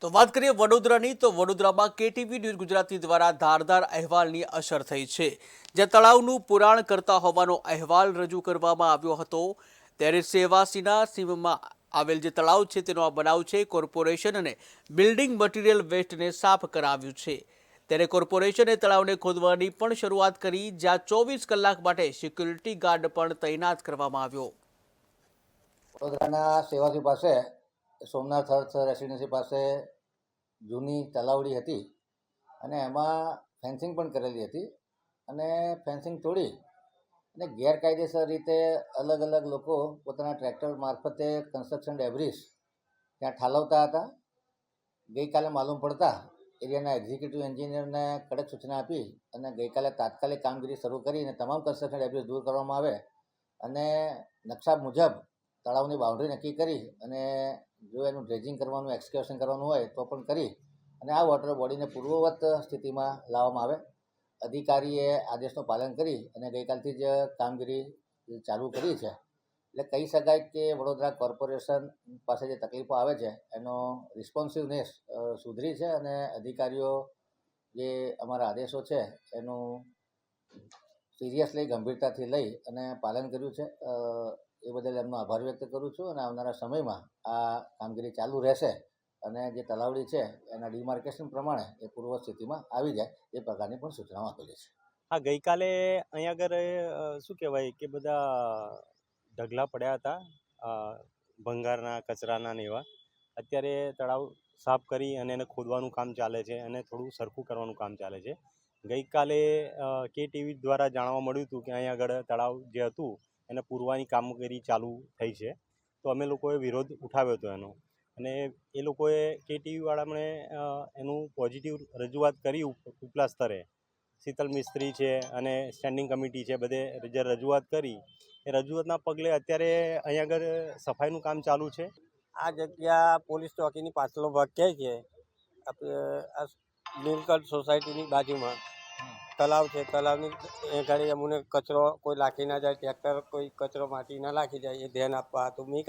તો વાત કરીએ વડોદરાની તો વડોદરામાં કેટીવી ન્યૂઝ ગુજરાતી દ્વારા ધારદાર અહેવાલની અસર થઈ છે, જ્યાં તળાવનું પુરાણ કરતા હોવાનો અહેવાલ રજૂ કરવામાં આવ્યો હતો। ત્યારે સેવાસીના સીમમાં આવેલ જે તળાવ છે તેનો આ બનાવ છે। કોર્પોરેશન અને બિલ્ડિંગ મટીરિયલ વેસ્ટને સાફ કરાવ્યું છે। ત્યારે કોર્પોરેશને તળાવને ખોદવાની પણ શરૂઆત કરી, જ્યાં 24 કલાક માટે સિક્યુરિટી ગાર્ડ પણ તૈનાત કરવામાં આવ્યો। વડોદરાના સેવાસી પાસે સોમનાથ અર્થ રેસિડેન્સી પાસે જૂની તલાવડી હતી અને એમાં ફેન્સિંગ પણ કરેલી હતી અને ફેન્સિંગ તોડી અને ગેરકાયદેસર રીતે અલગ અલગ લોકો પોતાના ટ્રેક્ટર મારફતે કન્સ્ટ્રક્શન ડેબ્રિસ ત્યાં ઠાલવતા હતા। ગઈકાલે માલુમ પડતા એરિયાના એક્ઝિક્યુટિવ એન્જિનિયરને કડક સૂચના આપી અને ગઈકાલે તાત્કાલિક કામગીરી શરૂ કરીને તમામ કન્સ્ટ્રક્શન ડેબ્રિસ દૂર કરવામાં આવે અને નકશા મુજબ તળાવની બાઉન્ડ્રી નક્કી કરી અને જો એનું ડ્રેજિંગ કરવાનું, એક્સકેવેશન કરવાનું હોય તો પણ કરી અને આ વોટર બોડીને પૂર્વવત સ્થિતિમાં લાવવામાં આવે। અધિકારીએ આદેશનું પાલન કરી અને ગઈકાલથી જ કામગીરી ચાલુ કરી છે। એટલે કહી શકાય કે વડોદરા કોર્પોરેશન પાસે જે તકલીફો આવે છે એનો રિસ્પોન્સિવનેસ સુધરી છે અને અધિકારીઓ જે અમારા આદેશો છે એનું સિરિયસલી ગંભીરતાથી લઈ અને પાલન કર્યું છે। એ બદલ એમનો આભાર વ્યક્ત કરું છું અને આવનારા સમયમાં આ કામગીરી ચાલુ રહેશે અને જે તલાવડી છે એના ડિમાર્કેશન પ્રમાણે એ પૂર્વ સ્થિતિમાં આવી જાય એ પ્રકારની પણ સૂચનાઓ આપેલી છે। હા, ગઈકાલે અહીંયા આગળ શું કહેવાય કે બધા ઢગલા પડ્યા હતા ભંગારના, કચરાના ને એવા। અત્યારે તળાવ સાફ કરી અને એને ખોદવાનું કામ ચાલે છે અને થોડું સરખું કરવાનું કામ ચાલે છે। ગઈકાલે કેટીવી દ્વારા જાણવા મળ્યું હતું કે અહીંયા આગળ તળાવ જે હતું એને પૂરવાની કામગીરી ચાલુ થઈ છે, તો અમે લોકોએ વિરોધ ઉઠાવ્યો હતો એનો અને એ લોકોએ કેટીવીવાળાને એનું પોઝિટિવ રજૂઆત કરી ઉપલા સ્તરે। શીતલ મિસ્ત્રી છે અને સ્ટેન્ડિંગ કમિટી છે, બધે જે રજૂઆત કરી એ રજૂઆતના પગલે અત્યારે અહીંયા આગળ સફાઈનું કામ ચાલુ છે। આ જગ્યા પોલીસ ચોકીની પાછળનો ભાગ કહે છે, આપણે આ નીલકંઠ સોસાયટીની બાજુમાં તલાવ છે। તલાવની એ ઘડી અમને કચરો કોઈ નાખી ના જાય, ટ્રેક્ટર કોઈ કચરો માટી ના નાખી જાય એ ધ્યાન આપવા તો મેં